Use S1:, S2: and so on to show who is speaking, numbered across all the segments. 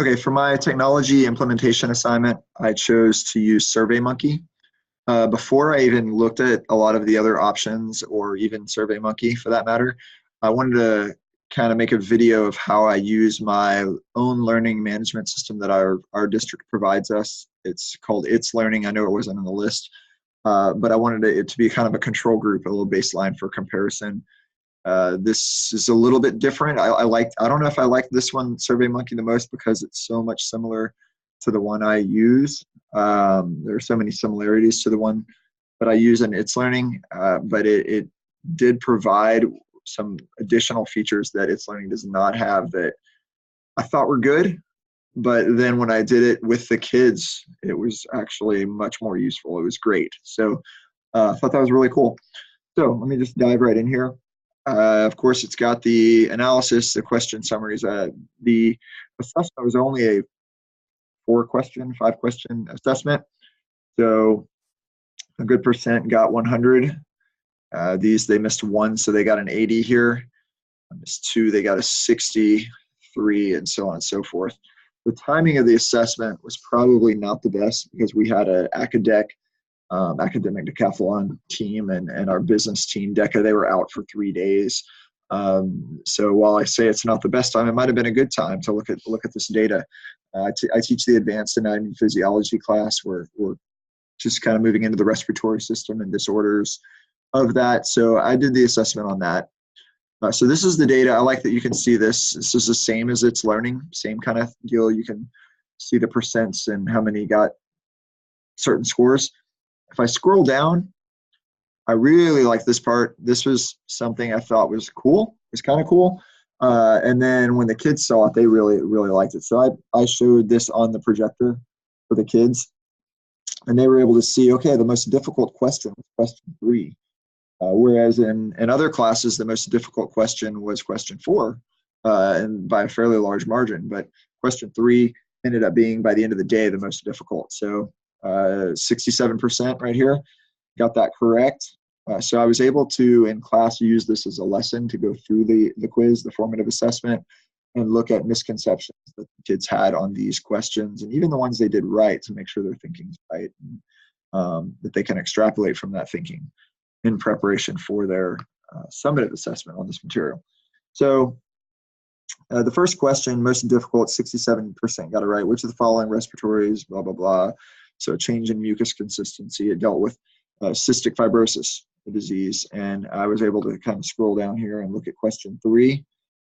S1: Okay, for my technology implementation assignment, I chose to use SurveyMonkey. Before I even looked at a lot of the other options or even SurveyMonkey for that matter, I wanted to kind of make a video of how I use my own learning management system that our district provides us. It's called It's Learning. I know it wasn't on the list, but I wanted it to be kind of a control group, a little baseline for comparison. This is a little bit different. I don't know if I like this one, SurveyMonkey, the most because it's so much similar to the one I use. There are so many similarities to the one that I use in It's Learning, but it did provide some additional features that It's Learning does not have that I thought were good. But then when I did it with the kids, it was actually much more useful. It was great. So I thought that was really cool. So let me just dive right in here. Of course, it's got the analysis, the question summaries. The assessment was only a 5-question assessment. So a good percent got 100. These, they missed 1, so they got an 80 here. I missed 2, they got a 63, and so on and so forth. The timing of the assessment was probably not the best because we had an academic decathlon team and our business team, DECA, they were out for 3 days. So while I say it's not the best time, it might have been a good time to look at this data. I teach the advanced anatomy physiology class. We're just kind of moving into the respiratory system and disorders of that. So I did the assessment on that. So this is the data. I like that you can see this. This is the same as It's Learning, same kind of deal. You can see the percents and how many got certain scores. If I scroll down, I really like this part. This was something I thought was cool. It was kind of cool. And then when the kids saw it, they really, really liked it. So I showed this on the projector for the kids, and they were able to see, okay, the most difficult question was question 3. Whereas in other classes, the most difficult question was question 4, and by a fairly large margin. But question 3 ended up being, by the end of the day, the most difficult. So 67% right here, got that correct. So I was able to, in class, use this as a lesson to go through the quiz, the formative assessment, and look at misconceptions that the kids had on these questions, and even the ones they did right, to make sure their thinking's right, and that they can extrapolate from that thinking in preparation for their summative assessment on this material. So the first question, most difficult, 67% got it right. Which of the following respiratories, blah, blah, blah. So a change in mucus consistency. It dealt with cystic fibrosis, the disease. And I was able to kind of scroll down here and look at question 3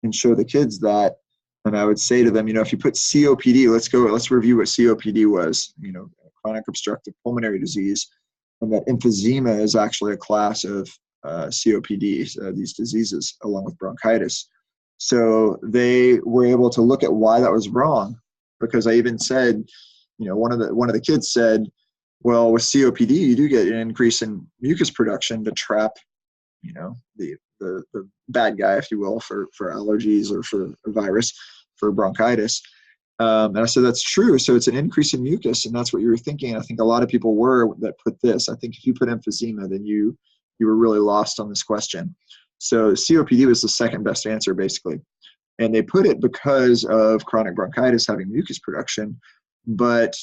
S1: and show the kids that. And I would say to them, if you put COPD, let's review what COPD was, chronic obstructive pulmonary disease. And that emphysema is actually a class of COPD, these diseases, along with bronchitis. So they were able to look at why that was wrong, because I even said, one of the kids said, well, with COPD, you do get an increase in mucus production to trap, the bad guy, if you will, for allergies or for a virus, for bronchitis. And I said, that's true. So it's an increase in mucus, and that's what you were thinking. I think a lot of people were that put this. I think if you put emphysema, then you were really lost on this question. So COPD was the second best answer, basically. And they put it because of chronic bronchitis having mucus production. But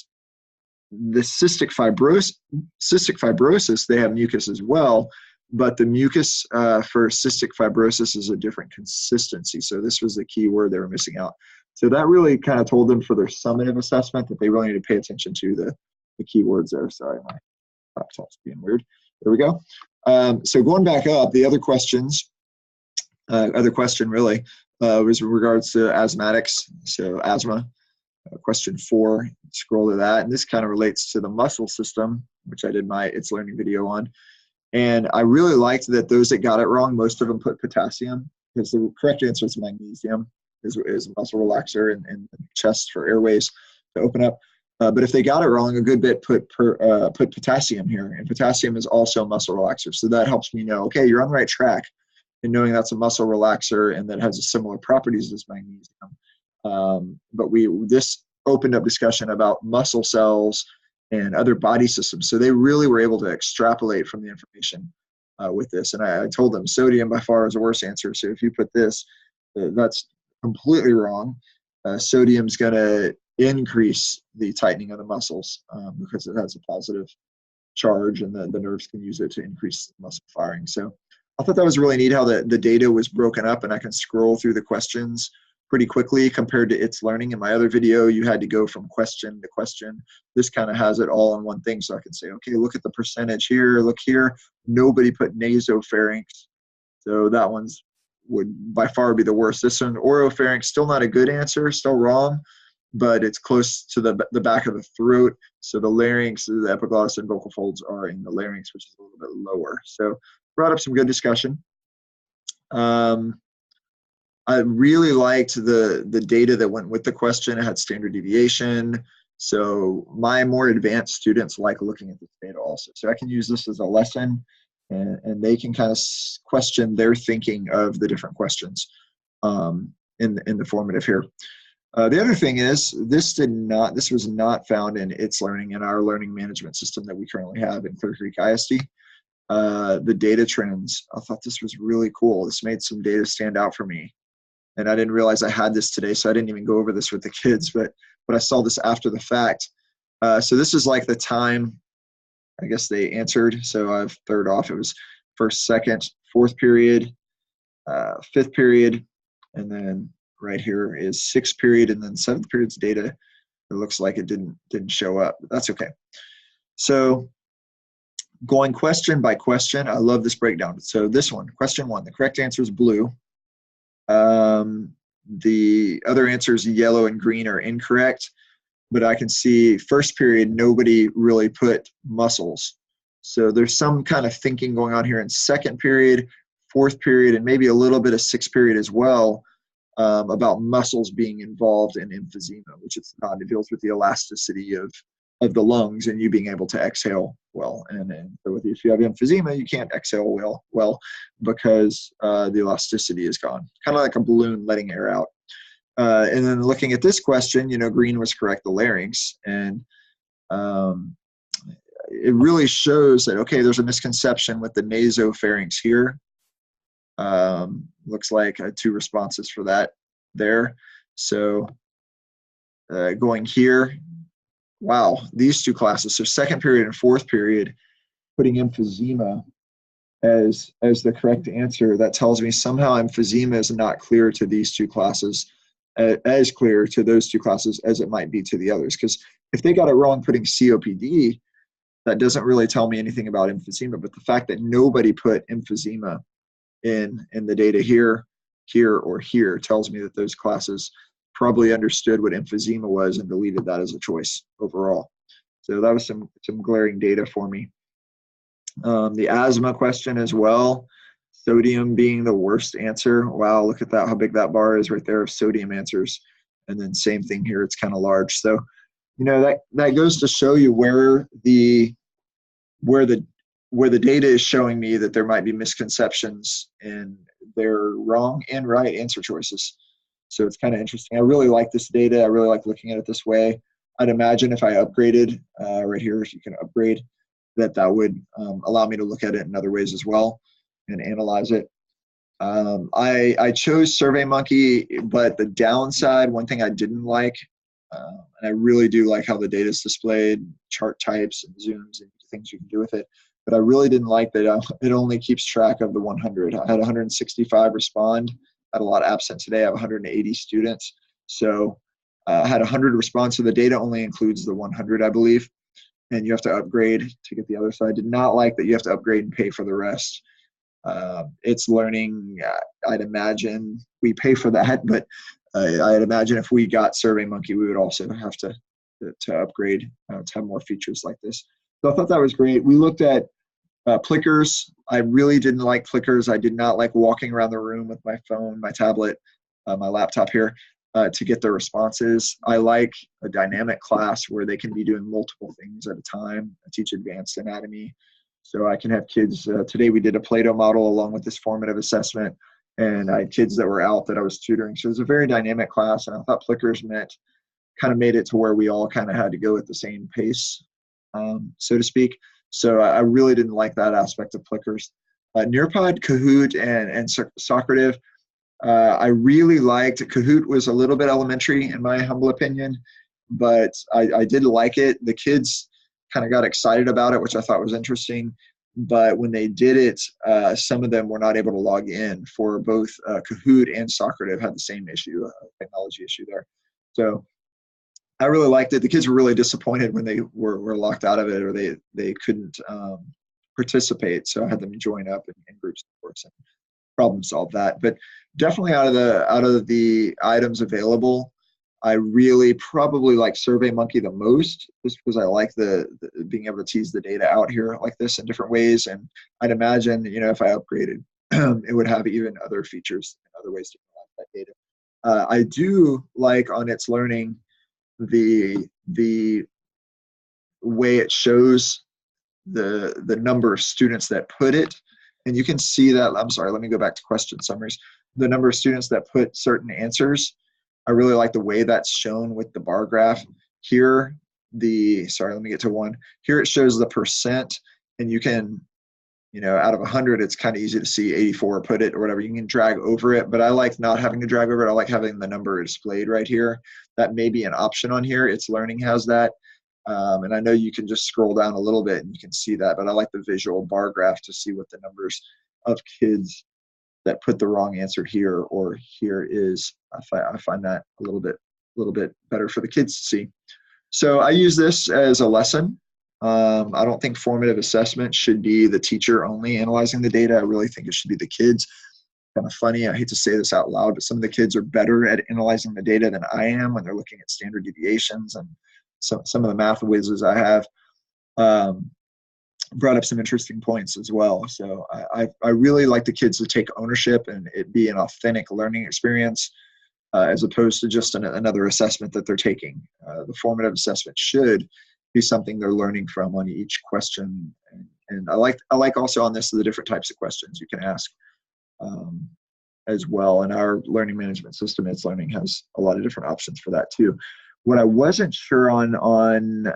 S1: the cystic fibrosis, they have mucus as well. But the mucus for cystic fibrosis is a different consistency. So this was the key word they were missing out. So that really kind of told them for their summative assessment that they really need to pay attention to the keywords there. Sorry, my laptop's being weird. There we go. So going back up, the other question really was in regards to asthmatics, so asthma. Question 4, scroll to that. And this kind of relates to the muscle system, which I did my It's Learning video on. And I really liked that those that got it wrong, most of them put potassium, because the correct answer is magnesium. Is a muscle relaxer and chest for airways to open up. But if they got it wrong, a good bit put potassium here. And potassium is also a muscle relaxer. So that helps me know, okay, you're on the right track in knowing that's a muscle relaxer and that has similar properties as magnesium. But this opened up discussion about muscle cells and other body systems. So they really were able to extrapolate from the information with this. And I told them sodium by far is the worst answer. So if you put this, that's completely wrong. sodium's going to increase the tightening of the muscles because it has a positive charge, and the nerves can use it to increase muscle firing. So I thought that was really neat how the data was broken up, and I can scroll through the questions pretty quickly compared to It's Learning. In my other video, you had to go from question to question. This kind of has it all in one thing, so I can say, okay, look at the percentage here, look here. Nobody put nasopharynx, so that one's would by far be the worst. This one, oropharynx, still not a good answer, still wrong, but it's close to the back of the throat. So the larynx, the epiglottis, and vocal folds are in the larynx, which is a little bit lower. So brought up some good discussion. I really liked the data that went with the question. It had standard deviation. So my more advanced students like looking at this data also. So I can use this as a lesson, and they can kind of question their thinking of the different questions in the formative here. The other thing is this was not found in It's Learning, in our learning management system that we currently have in Clear Creek ISD. The data trends, I thought this was really cool. This made some data stand out for me. And I didn't realize I had this today, so I didn't even go over this with the kids, but I saw this after the fact. So this is like the time, I guess, they answered. So I've third off. It was first, second, fourth period, fifth period, and then right here is sixth period, and then seventh period's data. It looks like it didn't show up, but that's okay. So going question by question, I love this breakdown. So this one, question one, the correct answer is blue. The other answers, yellow and green, are incorrect, but I can see first period, nobody really put muscles. So there's some kind of thinking going on here in second period, fourth period, and maybe a little bit of sixth period as well, about muscles being involved in emphysema, which it's not. It deals with the elasticity of the lungs and you being able to exhale well. And so if you have emphysema, you can't exhale well because the elasticity is gone, kind of like a balloon letting air out. And then looking at this question, green was correct, the larynx. And it really shows that, okay, there's a misconception with the nasopharynx here. Looks like 2 responses for that there. So going here, wow, these 2 classes, so second period and fourth period, putting emphysema as the correct answer, that tells me somehow emphysema is not clear to these 2 classes, as clear to those 2 classes as it might be to the others. Because if they got it wrong putting COPD, that doesn't really tell me anything about emphysema. But the fact that nobody put emphysema in the data here, or here tells me that those classes probably understood what emphysema was and deleted that as a choice overall. So that was some glaring data for me. The asthma question as well, sodium being the worst answer. Wow, look at that, how big that bar is right there of sodium answers. And then same thing here, it's kind of large. So, that goes to show you where the data is showing me that there might be misconceptions in their wrong and right answer choices. So it's kind of interesting. I really like this data. I really like looking at it this way. I'd imagine if I upgraded, right here, if you can upgrade, that would allow me to look at it in other ways as well and analyze it. I chose SurveyMonkey, but the downside, one thing I didn't like, and I really do like how the data is displayed, chart types and zooms and things you can do with it, but I really didn't like that it only keeps track of the 100. I had 165 respond. I had a lot absent today. I have 180 students. So I had 100 respond. So the data only includes the 100, I believe. And you have to upgrade to get the other. So I did not like that you have to upgrade and pay for the rest. It's Learning, I'd imagine we pay for that, but I'd imagine if we got SurveyMonkey, we would also have to upgrade to have more features like this. So I thought that was great. We looked at Plickers. I really didn't like Plickers. I did not like walking around the room with my phone, my tablet, my laptop here to get the responses. I like a dynamic class where they can be doing multiple things at a time. I teach advanced anatomy. So I can have kids, today we did a Plato model along with this formative assessment, and I had kids that were out that I was tutoring. So it was a very dynamic class, and I thought Plickers kind of made it to where we all kind of had to go at the same pace, so to speak. So I really didn't like that aspect of Plickers. Nearpod, Kahoot, and Socrative, I really liked Kahoot. Was a little bit elementary in my humble opinion, but I did like it. The kids kind of got excited about it, which I thought was interesting. But when they did it, some of them were not able to log in for both Kahoot and Socrative had the same issue, technology issue there. So I really liked it. The kids were really disappointed when they were locked out of it, or they couldn't participate. So I had them join up in groups, of course, and problem solve that. But definitely out of the items available, I really probably like SurveyMonkey the most, just because I like the being able to tease the data out here like this in different ways. And I'd imagine, if I upgraded, it would have even other features and other ways to collect that data. I do like on It's Learning the way it shows the number of students that put it. And you can see that, I'm sorry, let me go back to question summaries. The number of students that put certain answers, I really like the way that's shown with the bar graph. Here, sorry, let me get to one. Here it shows the percent, and you can, out of 100, it's kind of easy to see 84 put it or whatever. You can drag over it, but I like not having to drag over it. I like having the number displayed right here. That may be an option on here. It's Learning has that. And I know you can just scroll down a little bit and you can see that, but I like the visual bar graph to see what the numbers of kids that put the wrong answer here or here is. I find that a little bit better for the kids to see. So I use this as a lesson. I don't think formative assessment should be the teacher only analyzing the data. I really think it should be the kids. Kind of funny, I hate to say this out loud, but some of the kids are better at analyzing the data than I am when they're looking at standard deviations, and some of the math whizzes I have brought up some interesting points as well. So I really like the kids to take ownership and it be an authentic learning experience as opposed to just another assessment that they're taking. The formative assessment should be something they're learning from on each question. And I like also on this the different types of questions you can ask as well. And our learning management system, It's Learning, has a lot of different options for that too. What I wasn't sure on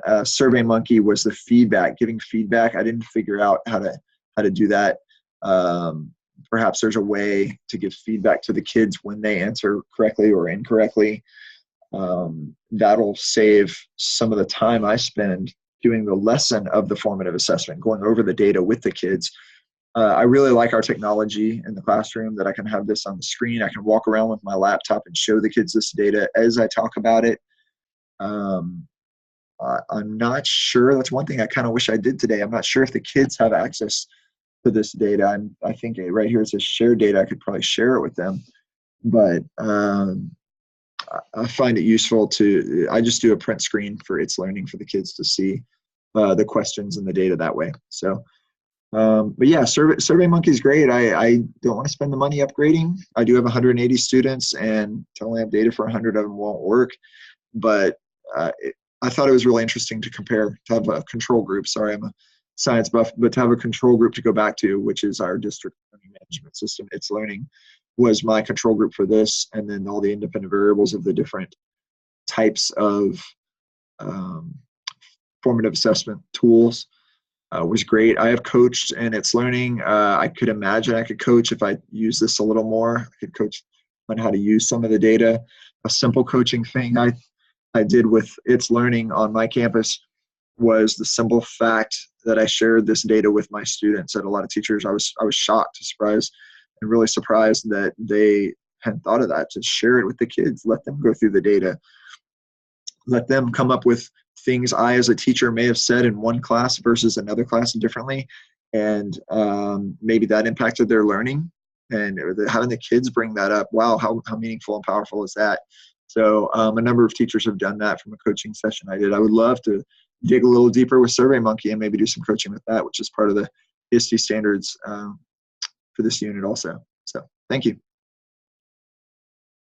S1: SurveyMonkey was the feedback, giving feedback. I didn't figure out how to do that. Perhaps there's a way to give feedback to the kids when they answer correctly or incorrectly. That'll save some of the time I spend doing the lesson of the formative assessment, going over the data with the kids. I really like our technology in the classroom that I can have this on the screen. I can walk around with my laptop and show the kids this data as I talk about it. I'm not sure. That's one thing I kind of wish I did today. I'm not sure if the kids have access to this data. I think right here it says share data. I could probably share it with them, but I find it useful I just do a print screen for It's Learning for the kids to see the questions and the data that way. So, but yeah, SurveyMonkey is great. I don't want to spend the money upgrading. I do have 180 students, and to only have data for 100 of them won't work. But I thought it was really interesting to compare, to have a control group. Sorry, I'm a science buff, but to have a control group to go back to, which is our district learning management system, It's Learning, was my control group for this, and then all the independent variables of the different types of formative assessment tools was great. I have coached in It's Learning. I could imagine I could coach if I use this a little more. I could coach on how to use some of the data. A simple coaching thing I did with It's Learning on my campus was the simple fact that I shared this data with my students. At a lot of teachers, I was shocked, surprised, and really surprised that they hadn't thought of that. To share it with the kids, let them go through the data, let them come up with things I as a teacher may have said in one class versus another class differently, and maybe that impacted their learning. And having the kids bring that up, wow, how meaningful and powerful is that? So a number of teachers have done that from a coaching session I did. I would love to dig a little deeper with SurveyMonkey and maybe do some coaching with that, which is part of the ISTE standards for this unit also. So thank you.